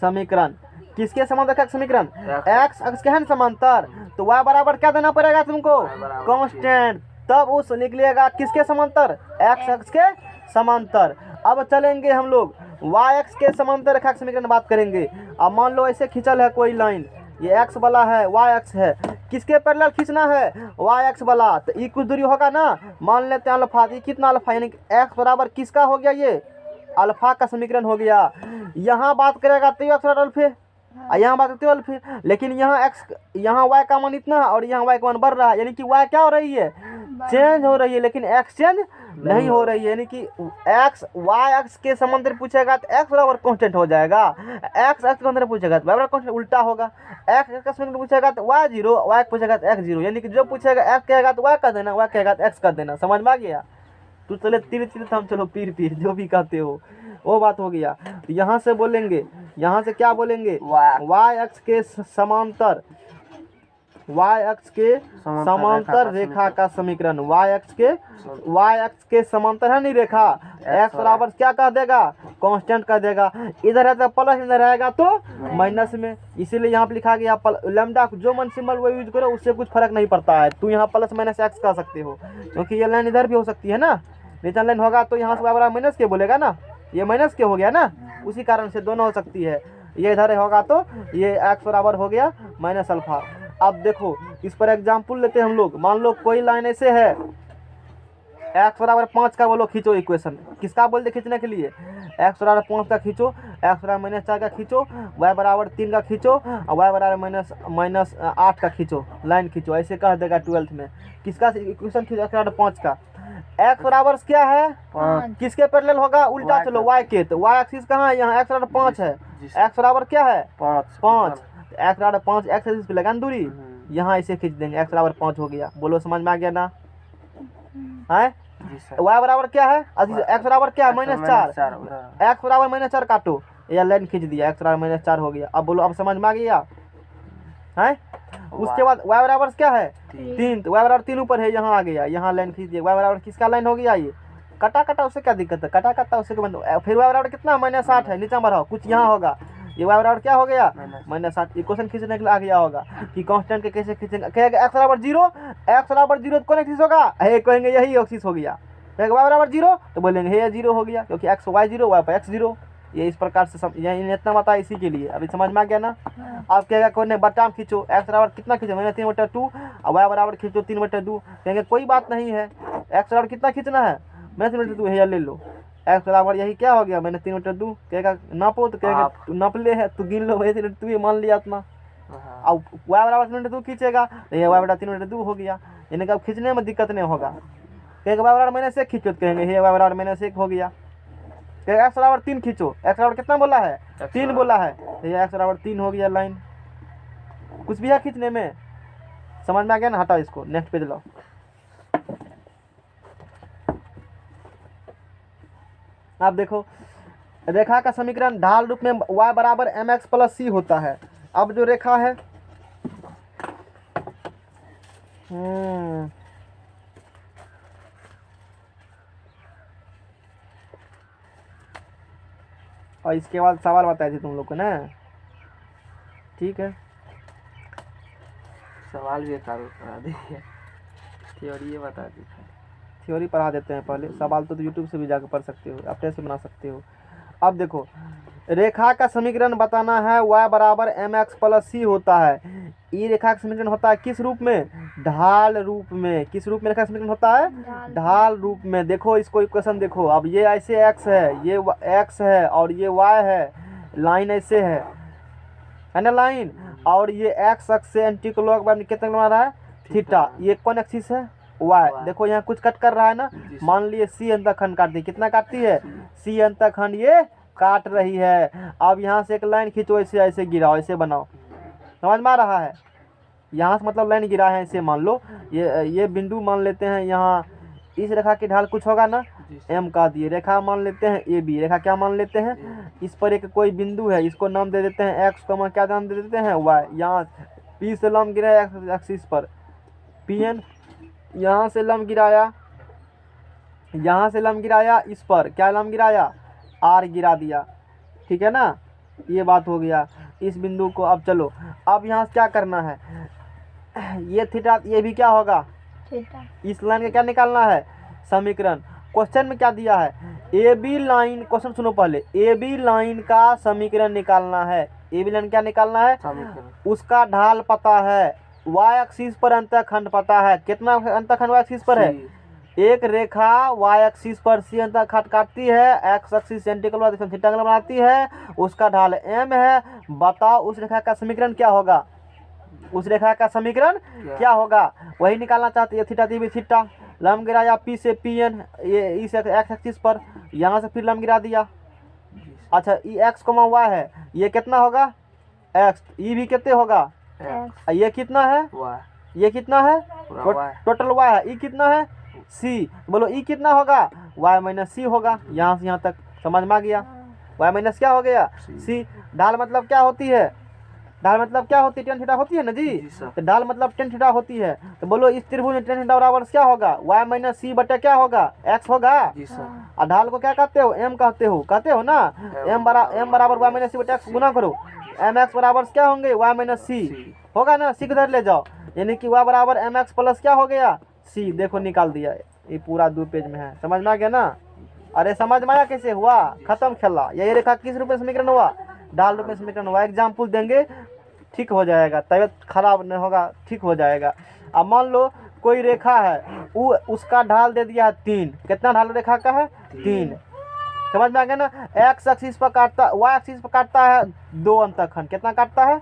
समीकरण, किसके समांतर रेखा का समीकरण, x अक्ष के है ना समांतर, तो y बराबर क्या देना पड़ेगा तुमको कांस्टेंट, तब उस निकलेगा किसके समांतर x अक्ष के समांतर। अब चलेंगे हम लोग y अक्ष के समांतर रेखा का समीकरण बात करेंगे। अब मान लो ऐसे खींचल है कोई लाइन, ये x वाला है y अक्ष है, किसके पैरेलल खींचना है y अक्ष वाला, तो ये कुछ दूरी होगा ना, मान लेते हैं अल्फा, ये कितना अल्फा, यानी x बराबर किसका हो गया, ये अल्फा का समीकरण हो गया। यहाँ बात करेगा तो x बराबर अल्फे, यहाँ बात करते हो अल्फे, लेकिन यहाँ x यहाँ y का मान इतना और यहाँ y का मान बढ़ रहा है, यानी कि y क्या हो रही है चेंज हो रही है, लेकिन x चेंज नहीं हो रही है, यानी कि x y अक्ष के समांतर पूछेगा तो x बराबर कांस्टेंट हो जाएगा, x अक्ष के समांतर पूछेगा तो y बराबर कांस्टेंट उल्टा होगा, x अक्ष के समांतर पूछेगा तो y 0, y पूछेगा तो x 0, यानी कि जो पूछेगा x कहेगा तो y कर देना, y कहेगा तो x कर देना। समझ में आ गया, तू चले तीर तीर हम चलो पीर पीर, जो भी कहते हो वो बात हो गया। तो यहाँ से बोलेंगे, यहाँ से क्या बोलेंगे, y अक्ष के समांतर, y अक्ष के समांतर रेखा का समीकरण, y अक्ष के समांतर है नहीं रेखा, x बराबर क्या कह देगा कांस्टेंट कर देगा, इधर है तो प्लस, इधर रहेगा तो माइनस में, इसीलिए यहाँ पे लिखा गया लैम्डा, जो मन सिंबल वो यूज करो उससे कुछ फर्क नहीं पड़ता है, तू यहाँ प्लस माइनस एक्स कर सकते हो, क्योंकि ये लाइन इधर भी हो सकती है ना, नीचे लाइन होगा तो यहाँ से बराबर माइनस के बोलेगा ना, ये माइनस के हो गया ना, उसी कारण से दोनों हो सकती है, ये इधर होगा तो ये x बराबर हो गया माइनस अल्फा। अब देखो इस पर एग्जाम्पल लेते हैं हम लोग, मान लो कोई लाइन ऐसे है, x बराबर 5 का बोलो खींचो इक्वेशन, किसका बोलते खींचने के लिए, x बराबर 5 का खींचो, x बराबर माइनस 4 का खींचो, y बराबर 3 का खींचो और y बराबर माइनस 8 का खींचो, लाइन खींचो, ऐसे कह देगा 12th में, किसका इक्वेशन खींचो x बराबर 5 का, x बराबर क्या है किसके पैरेलल होगा उल्टा चलो y के, तो y एक्सिस कहाँ है, यहाँ x बराबर 5 है, x बराबर क्या है 5, x बराबर 5 x एक्सिस पे लगा दूरी, यहाँ इसे खींच देंगे, x बराबर 5 हो गया। बोलो समझ में आ गया ना, है y बराबर क्या है, x बराबर क्या है -4, x बराबर -4 काटो, यह लाइन खींच दिया, x बराबर -4 हो गया। अब बोलो अब समझ में आ गया है। उसके बाद y बराबर क्या है 3, तो y बराबर 3 ऊपर है, यहाँ आ गया, यहाँ लाइन खींच दिया, y बराबर किसका लाइन हो गया, ये कटा कटा, उससे क्या दिक्कत है, कटा कटा उससे फिर y बराबर कितना -8 है, नीचे बढ़ाओ कुछ यहाँ होगा, ये y बराबर क्या हो गया -8, इक्वेशन खींचने के लिए आ गया होगा कि कांस्टेंट के कैसे खींचेंगे, कहेगा x बराबर 0, x बराबर 0 तो कौन एक्सिस होगा, है कहेंगे यही एक्सिस हो गया, कहेगा y बराबर 0 तो बोलेंगे ये 0 हो गया, क्योंकि x y 0 y पर x 0, ये इस प्रकार से ये इतना बताया इसी के लिए, अभी समझ में आ गया ना। आप कहेगा कोई ने बटाम खींचो, x बराबर कितना खींचो, मैंने 3/2 और y बराबर खींचो 3/2, कहेंगे कोई बात नहीं है, x बराबर कितना खींचना है, मैंने 3/2 है, ले लो, x बराबर यही क्या हो गया मैंने 3/2, कहेगा नापो, तो कहेगा नाप ले है तो गिन लो, वही 3/2 मान लिया अपना, अब y बराबर 3/2 खींचेगा तो ये y बराबर 3/2 हो गया, यानी कि अब खींचने में दिक्कत नहीं होगा, कहेगा y बराबर -1 खींचो, तो कहेंगे ये y बराबर -1 हो गया, x बराबर 3 खींचो, x बराबर कितना बोला है 3 बोला है, तो ये x बराबर 3 हो गया लाइन, कुछ भी है खींचने में, समझ में आ गया ना। हटाओ इसको, नेक्स्ट पेज लो। आप देखो रेखा का समीकरण ढाल रूप में y बराबर mx प्लस c होता है। अब जो रेखा है और इसके बाद सवाल बताए थे तुम लोग को ना, ठीक है, सवाल भी करा दिए, थ्योरी बता दी, थ्योरी पढ़ा देते हैं पहले, सवाल तो यूट्यूब से भी जाकर पढ़ सकते हो, अपने से बना सकते हो। अब देखो रेखा का समीकरण बताना है, y बराबर mx प्लस c होता है, ये रेखा का समीकरण होता है किस रूप में, ढाल रूप में, किस रूप में रेखा का समीकरण होता है, ढाल रूप में। देखो इसको इक्वेशन देखो, अब ये ऐसे x है, ये x है और ये y है, लाइन ऐसे है ना लाइन, और ये x अक्ष से एंटी क्लॉक वाइज कितना बना रहा है थीटा, ये कौन एक्सिस है y, देखो यहाँ कुछ कट कर रहा है ना, मान लिए c अंतखंड काटती है, कितना काटती है c अंतखंड, ये काट रही है। अब यहाँ से एक लाइन खींचो, ऐसे ऐसे गिराओ, ऐसे बनाओ, समझ में आ रहा है। यहाँ से मतलब लाइन गिरा है, ऐसे मान लो, ये बिंदु मान लेते हैं यहाँ, इस रेखा की ढाल कुछ होगा ना, जी सर। एम का दिए, रेखा मान लेते हैं ए बी, रेखा क्या मान लेते हैं, इस पर एक कोई बिंदु है, इसको नाम दे देते हैं एक्स, क्या नाम दे देते हैं वाई। यहाँ पी से लंब गिराया एक्स एक्सिस पर, पी एन, यहाँ से लंब गिराया, यहाँ से लंब गिराया इस पर, क्या लंब गिराया, आर गिरा दिया, ठीक है ना। ये बात हो गया इस बिंदु को। अब चलो, अब यहाँ से क्या करना है, ये थीटा, ये भी क्या होगा, इस लाइन का क्या निकालना है, समीकरण। क्वेश्चन में क्या दिया है, ए बी लाइन, क्वेश्चन सुनो पहले, ए बी लाइन का समीकरण निकालना है। ए बी लाइन क्या निकालना है, समीकरण। उसका ढाल पता है, वाई एक्सिस पर अंतःखंड पता है, कितना अंतःखंड वाई एक्सिस पर है, एक रेखा वाई एक्सिस पर सी अंतःखंड काटती है, एक्स एक्सिस सेंटीकल थीटा एंगल बनाती है, उसका ढाल एम है। बताओ उस रेखा का समीकरण क्या होगा, उस रेखा का समीकरण क्या होगा, वही निकालना चाहते हैं। थीटा दी थीटा, लंब गिराया पी से पी एन, ये इस एक्स एक्सिस पर, यहाँ से फिर लंब गिरा दिया। अच्छा, ई एक्स कोमा वाई है, ये कितना होगा एक्स, ई भी कितने होगा, ये कितना है, ये कितना है, टोटल वाई है, ई कितना है, सी। बोलो ई कितना होगा, वाई माइनस सी होगा। यहाँ से यहाँ तक समझ में आ गया, वाई माइनस क्या हो गया, सी। ढाल मतलब क्या होती है, ढाल मतलब क्या होती है, टेन थीटा होती है ना जी। तो ढाल मतलब टेन थीटा होती है। तो बोलो इस त्रिभुज में टेन थीटा बराबर क्या होगा, वाई माइनस सी बटे क्या होगा, एक्स होगा। और ढाल को क्या कहते हो, एम कहते हो ना। एम बराबर वाई माइनस सी बटे एक्स गुना करो, एम एक्स बराबर क्या होंगे, वाई माइनस सी होगा ना, सी किधर ले जाओ, यानी कि वाई बराबर एम एक्स प्लस क्या हो गया, सी। देखो निकाल दिया, ये पूरा 2 पेज में है, समझ में आ गया ना। अरे समझ में आया कैसे हुआ, खत्म खेला। यही रेखा किस रूप में समीकरण हुआ, ढाल रूप में समीकरण हुआ। एग्जाम्पल देंगे, ठीक हो जाएगा, तबीयत खराब नहीं होगा, ठीक हो जाएगा। अब मान लो कोई रेखा है, वो उसका ढाल दे दिया है 3, कितना ढाल रेखा का है, 3। समझ में आ गया ना। एक्स एक्सिस पर काटता, वाई एक्सिस पर काटता है 2 अंतःखंड, कितना काटता है,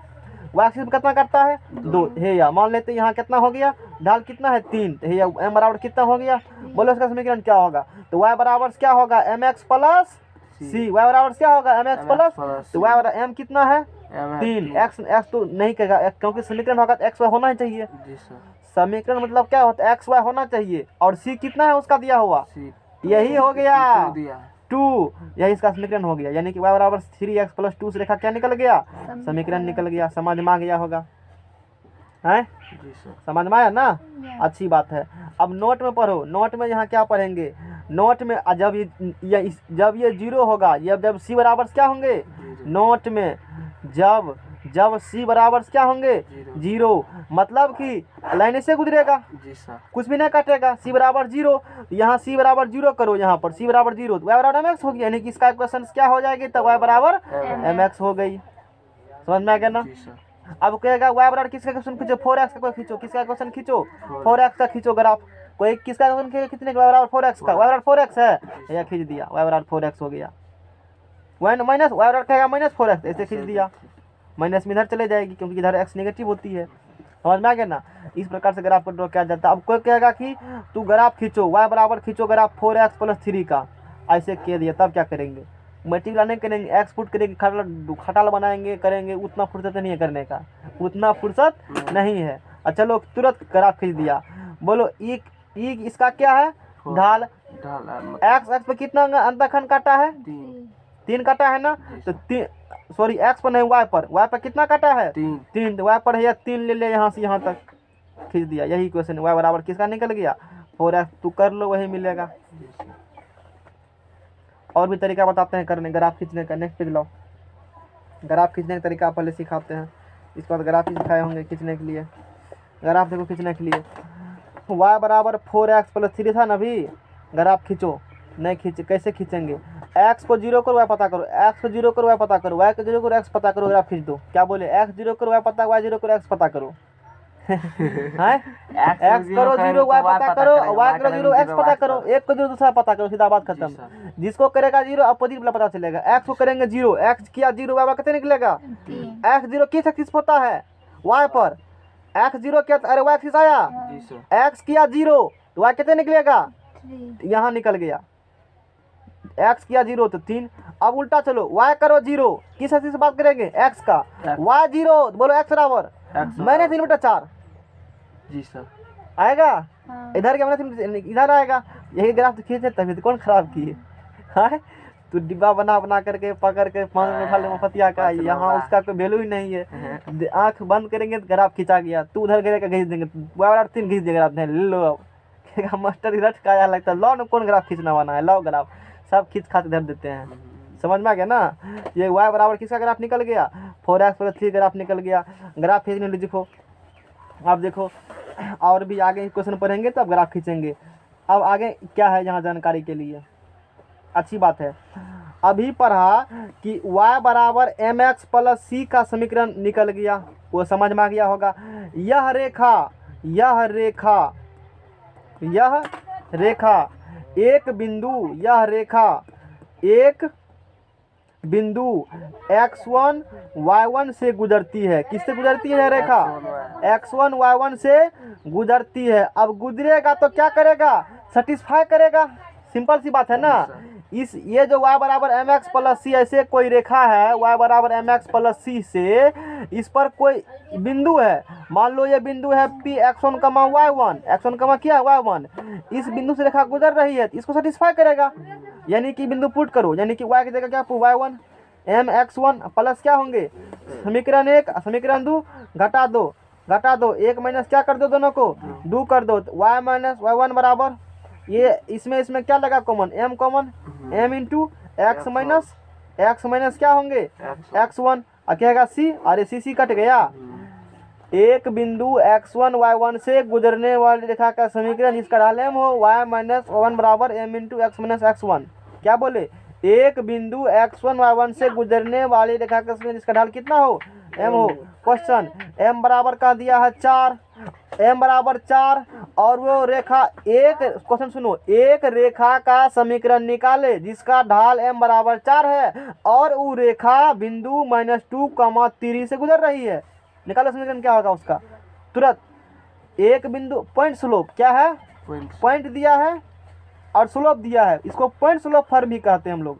वाई एक्सिस पर कितना काटता है 2 है। या मान लेते यहाँ कितना हो गया, ढाल कितना है 3 है, या एम बराबर कितना हो गया, बोलो इसका समीकरण क्या होगा। तो वाई बराबर क्या होगा, एम एक्स प्लस सी, वाई बराबर क्या होगा, एम एक्स प्लस, तो वाई बराबर एम कितना है 3, एक्स तो नहीं कहेगा, क्योंकि समीकरण होगा तो एक्स वाई होना ही चाहिए। समीकरण मतलब क्या होता है, एक्स वाई होना चाहिए, और सी कितना है उसका दिया हुआ, यही हो गया 2, यही इसका समीकरण हो गया। यानी कि y बराबर 3x प्लस 2 से रेखा क्या निकल गया, समीकरण निकल गया। समझ में आ गया होगा, हैं, समझ में आया ना, अच्छी बात है। अब नोट में पढ़ो, नोट में यहाँ क्या पढ़ेंगे, नोट में जब ये 0 होगा, जब सी बराबर क्या होंगे, नोट में जब सी बराबर क्या होंगे 0, मतलब कि लाइन से गुजरेगा, कुछ भी नहीं काटेगा, सी बराबर 0। यहाँ सी बराबर 0 करो, यहाँ पर सी बराबर 0, तो वाई बराबर एम एक्स होगी, यानी कि इसका इक्वेशन क्या हो जाएगी, तब वाई बराबर एम एक्स हो गई। समझ में आ गया ना। अब कहेगा वाई बराबर किसका क्वेश्चन खींचो, 4x का खींचो, किसका क्वेश्चन खींचो, 4x का खींचो ग्राफ, कोई किसका क्वेश्चन खींचने का, वाई बराबर 4x का, वाई बराबर 4x है, या खींच दिया, वाई बराबर 4x हो गया। माइनस वाई बराबर कहेगा माइनस 4x, ऐसे खींच दिया, माइनस में इधर चले जाएगी, क्योंकि इधर एक्स नेगेटिव होती है। समझ में आ गया ना। इस प्रकार से ग्राफ को ड्रॉ किया जाता है। अब कोई कहेगा कि तू ग्राफ खींचो, वाई बराबर खींचो ग्राफ 4x प्लस 3 का, ऐसे कह दिया, तब क्या करेंगे, मल्टीप्लाई नहीं करेंगे, एक्स पुट करेंगे, खटाल बनाएंगे, करेंगे, उतना फुर्सत नहीं है करने का, उतना फुर्सत नहीं है। अच्छा चलो तुरंत ग्राफ खींच दिया। बोलो ई इसका क्या है, ढाल, एक्स पे कितना अंतःखंड काटा है, 3 काटा है ना। तो सॉरी एक्स पर नहीं, वाई पर कितना काटा है 3, तो वाई पर है 3 ले ले, यहाँ से यहाँ तक खींच दिया। यही क्वेश्चन, वाई बराबर किसका निकल गया 4x, तू कर लो वही मिलेगा। और भी तरीका बताते हैं करने, ग्राफ खींचने का। नेक्स्ट पेज लो, ग्राफ खींचने का तरीका पहले सिखाते हैं, इसके बाद ग्राफ ही सिखाए होंगे खींचने के लिए। ग्राफ देखो खींचने के लिए, वाई बराबर 4x प्लस 3 था ना, अभी ग्राफ खींचो, नहीं खींचे, कैसे खींचेंगे, एक्स को 0 करो, वाई पता करो, एक्स को 0 करो, वाई पता करो, वाई को 0 करो, एक्स पता करो, ग्राफ खींच दो। क्या बोले, एक्स 0 करो, वाई पता, वाई 0 करो, एक्स पता करो, हैं, एक्स करो 0, वाई पता करो, वाई करो 0, एक्स पता करो, एक को 0 दूसरा पता करो, सीधा बात खत्म। जिसको करेगा 0 अपोजिट वाला पता चलेगा। एक्स को करेंगे 0, एक्स किया 0, वाई कितने निकलेगा, एक्स 0 किस एक्सिस होता है, वाई पर, एक्स 0 क्या, अरे वाई एक्सिस आया, एक्स किया 0, तो वाई कितने निकलेगा, यहाँ निकल गया, एक्स किया 0 तो 3। अब उल्टा चलो, वाई करो 0, किस हस्ती से बात करेंगे, एक्स का, वाई 0 बोलो एक्स बराबर -3/4 जी सर। आएगा। इधर क्या इधर आएगा, यही ग्राफ तो खींचे तभी तो कौन खराब किए। हाँ तो डिब्बा बना बना करके पकड़ के 5 में उठा ले मुफतिया का, यहाँ उसका कोई वैल्यू ही नहीं है। आंख बंद करेंगे तो ग्राफ खींचा गया, तू उधर गिरेगा घींच देंगे, 3 घींच देगा, ले लो अब मास्टर रट का आया लगता है, लो ना कौन ग्राफ खींचना बना है, लो ग्राफ सब खींच खाते धर देते हैं। समझ में आ गया ना। ये y बराबर किसका ग्राफ निकल गया, 4x + 3 ग्राफ निकल गया। ग्राफ खींचने लीजिए। अब देखो और भी आगे क्वेश्चन पढ़ेंगे तब ग्राफ खींचेंगे। अब आगे क्या है यहाँ जानकारी के लिए, अच्छी बात है, अभी पढ़ा कि y बराबर mx + c का समीकरण निकल गया, वो समझ में आ गया होगा। यह रेखा एक बिंदु x1 y1 से गुजरती है। किससे गुजरती है रेखा, x1 y1 से गुजरती है। अब गुजरेगा तो क्या करेगा, सेटिस्फाई करेगा, सिंपल सी बात है ना। ये जो y बराबर mx + c ऐसे कोई रेखा है, y बराबर mx + c से इस पर कोई बिंदु है, मान लो ये बिंदु है p x1, y1, x1 क्या है y1, इस बिंदु से रेखा गुजर रही है, इसको सेटिस्फाई करेगा। यानी कि बिंदु पुट करो, यानी कि y की जगह क्या y1 mx1 प्लस क्या होंगे, समीकरण 1 समीकरण 2 घटा दो 1 माइनस क्या कर दो, दोनों को 2 कर दो, y - y1 बराबर ये इसमें क्या लगा common, m common, m into x minus क्या होंगे x1, क्या है c, अरे c कट गया। एक बिंदु x1 y1 से गुजरने वाली रेखा का समीकरण इसका ढाल m हो, y - y1 बराबर m into x minus x1। क्या बोले, एक बिंदु x1 y1 से गुजरने वाली रेखा का समीकरण इसका ढाल कितना हो, m हो। क्वेश्चन m बराबर का दिया है 4, m बराबर 4 और वो रेखा एक, क्वेश्चन सुनो, एक रेखा का समीकरण निकाले जिसका ढाल m बराबर 4 है और वो रेखा बिंदु -2, 3 से गुजर रही है। निकालो समीकरण क्या होगा उसका तुरंत। एक बिंदु पॉइंट स्लोप क्या है, पॉइंट दिया है और स्लोप दिया है, इसको पॉइंट स्लोप फॉर्म भी कहते हैं हम लोग।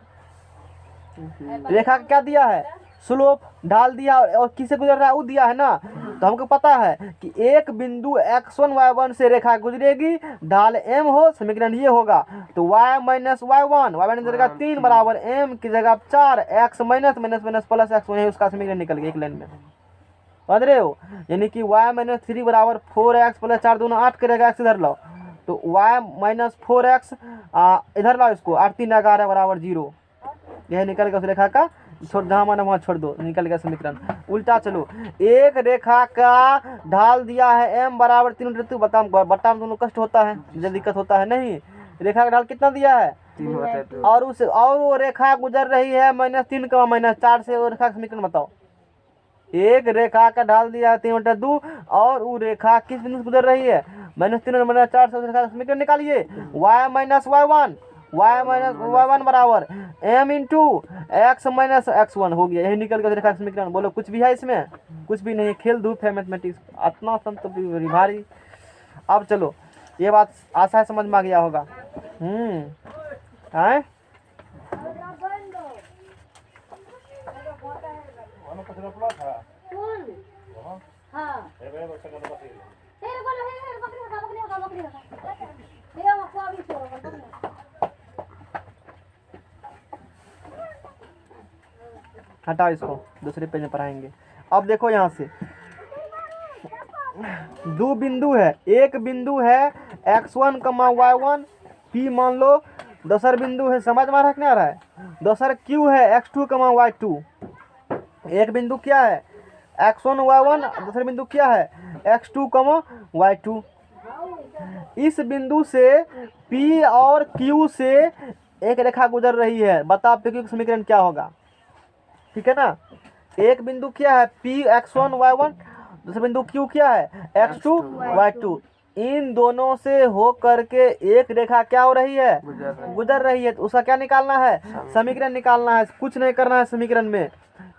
रेखा का क्या दिया है, स्लोप, ढाल दिया और किससे गुजर रहा है वो दिया है ना। तो हमको पता है कि एक बिंदु x1 y1 से रेखा गुजरेगी, ढाल m हो, समीकरण ये होगा। तो y - y1 जगह 3 बराबर m की जगह 4, x माइनस प्लस x है, उसका समीकरण निकल गया एक लाइन में, समझ रहे हो। यानी कि y - 3 बराबर 4x + 4 दोनों 8 करेगा, x इधर लाओ तो y - 4x इधर लाओ इसको, 8 3 11 बराबर 0, यह निकल गया उस रेखा का, छोड़ जहाँ माना वहाँ छोड़ दो, निकल गया समीकरण। उल्टा चलो, एक रेखा का ढाल दिया है m बराबर 3/2, बट्टा में दोनों कष्ट होता है, जब दिक्कत होता है नहीं। रेखा का ढाल कितना दिया है 3/2 और वो रेखा गुजर रही है -3, -4 से, वो रेखा का समीकरण बताओ। एक रेखा का ढाल दिया है 3/2 और वो रेखा किस बिंदु से गुजर रही है, -3 और -4 से, रेखा का समीकरण निकालिए। y - y1 बराबर m into x minus x1 हो गया, यही निकल गया रेखा का समीकरण। बोलो कुछ भी है इसमें, कुछ भी नहीं, खेल धूप है मैथमेटिक्स, इतना संत भारी। अब चलो, ये बात आशा समझ में आ गया होगा। है हटाओ इसको, दूसरे पेज में पढ़ाएंगे। अब देखो यहाँ से दो बिंदु है, एक बिंदु है x1, y1 p मान लो, दूसरा बिंदु है, समझ में रखने आ रहा है, दूसरा q है x2, y2। एक बिंदु क्या है x1 y1, दूसरा बिंदु क्या है x2, y2। इस बिंदु से p और q से एक रेखा गुजर रही है, बताओ p q का समीकरण क्या होगा, ठीक है ना। एक बिंदु क्या है p x1 y1, दूसरा बिंदु q क्या है x2 y2। इन दोनों से हो करके एक रेखा क्या हो रही है, गुजर रही है, तो उसका क्या निकालना है, समीकरण निकालना है। कुछ नहीं करना है समीकरण में,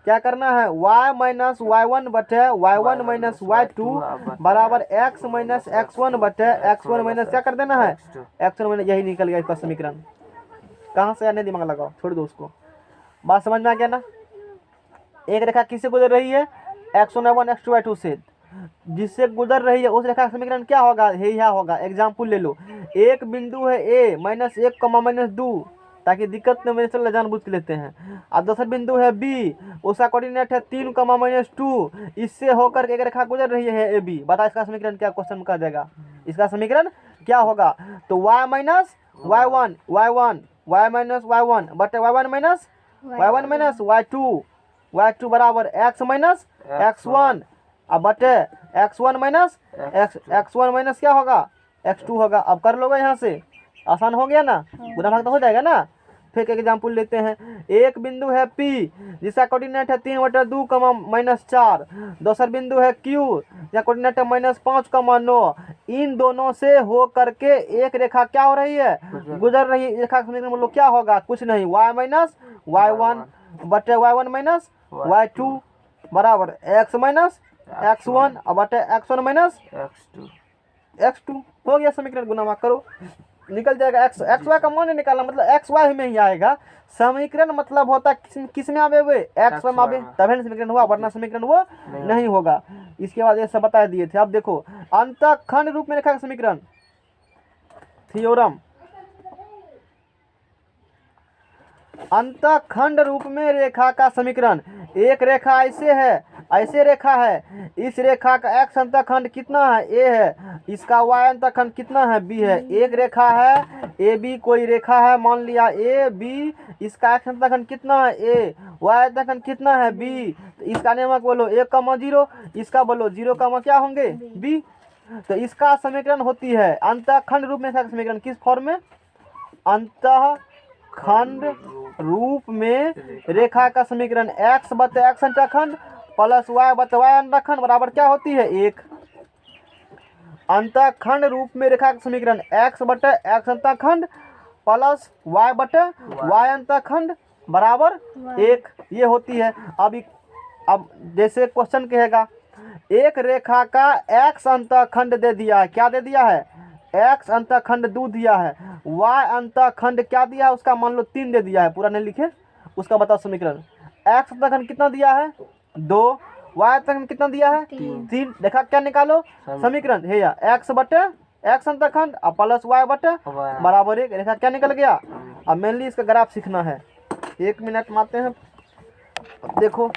क्या करना है, y - y1 बटे y1 माइनस y2 बराबर x माइनस x1 बटे x1 माइनस क्या कर देना है x1 माइनस, यही निकल गया इसका समीकरण। कहाँ से आने दिमाग लगाओ, छोड़ दो उसको। बात समझ में आ गया ना। एक रेखा किससे गुजर रही है, x1y1 x2y2 से, जिससे गुजर रही है उस रेखा का समीकरण क्या होगा, यह होगा। एग्जाम्पल ले लो, एक बिंदु है a -1, -2, ताकि दिक्कत न, चल जानबूझ के लेते हैं। और दूसरा बिंदु है b, उसका कोऑर्डिनेट है 3, -2, इससे होकर एक रेखा गुजर रही है a b। बता इसका समीकरण क्या, क्वेश्चन कर देगा, इसका समीकरण क्या होगा। तो y -y1 बटे y1 y2 बराबर x -x1 अब बटे x1 क्या होगा, x2 होगा। अब कर लोगे यहाँ से, आसान हो गया ना, गुना भाग तो हो जाएगा ना। फिर एक एग्जाम्पल लेते हैं, एक बिंदु है P जिसका कोऑर्डिनेट है 3/2, -4। दूसरा बिंदु है Q जिसका कोऑर्डिनेट है -5, 9। इन दोनों से हो करके एक रेखा क्या हो रही है, गुजर रही है। रेखा का समीकरण बोलो क्या होगा, कुछ नहीं, y -y1 बटे y1 y2 बराबर x -x1 और बटे x1 x2 हो गया समीकरण। गुना भाग करो, निकल जाएगा। एक्स वाई का मान नहीं निकालना, मतलब एक्स वाई में ही आएगा समीकरण। मतलब होता है किस में आवे हुए, एक्स में आवे, तभी समीकरण हुआ, वरना समीकरण वो नहीं होगा। इसके बाद ये सब बता दिए थे। अब देखो अंतःखंड रूप में रेखा का समीकरण, थ्योरम। अंतःखंड रूप में रेखा का समीकरण, एक रेखा ऐसे रेखा है, इस रेखा का x अंतःखंड कितना है, a है, इसका y अंतःखंड कितना है, b है। एक रेखा है ए बी, कोई रेखा है, मान लिया ए बी, इसका x अंतःखंड कितना है, a, y अंतःखंड कितना है, b। इसका नियमक बोलो 1,0, इसका बोलो 0, क्या होंगे, b। तो इसका समीकरण होती है अंतःखंड रूप में समीकरण किस फॉर्म में, अंतःखंड रूप में रेखा का समीकरण x बटे x अंतःखंड प्लस y बटे y अंतःखंड बराबर क्या होती है, 1। अंतःखंड रूप में रेखा का समीकरण x बटे x अंतःखंड प्लस y बटे y अंतःखंड बराबर 1, ये होती है। अब जैसे क्वेश्चन कहेगा, एक रेखा का x अंतःखंड दे दिया है, क्या दे दिया है, x अंतःखंड 2 दिया है, y अंतःखंड क्या दिया है उसका, मान लो 3 दे दिया है, पूरा नहीं लिखे, उसका बताओ समीकरण। x अंतःखंड कितना दिया है, 2, y अंतःखंड कितना दिया है, 3। देखा क्या निकालो समीकरण है या x बटे x अंतःखंड और प्लस y बटे बराबर 1, रेखा क्या निकल गया। अब मेनली इसका ग्राफ सीखना है, 1 मिनट मारते हैं। देखो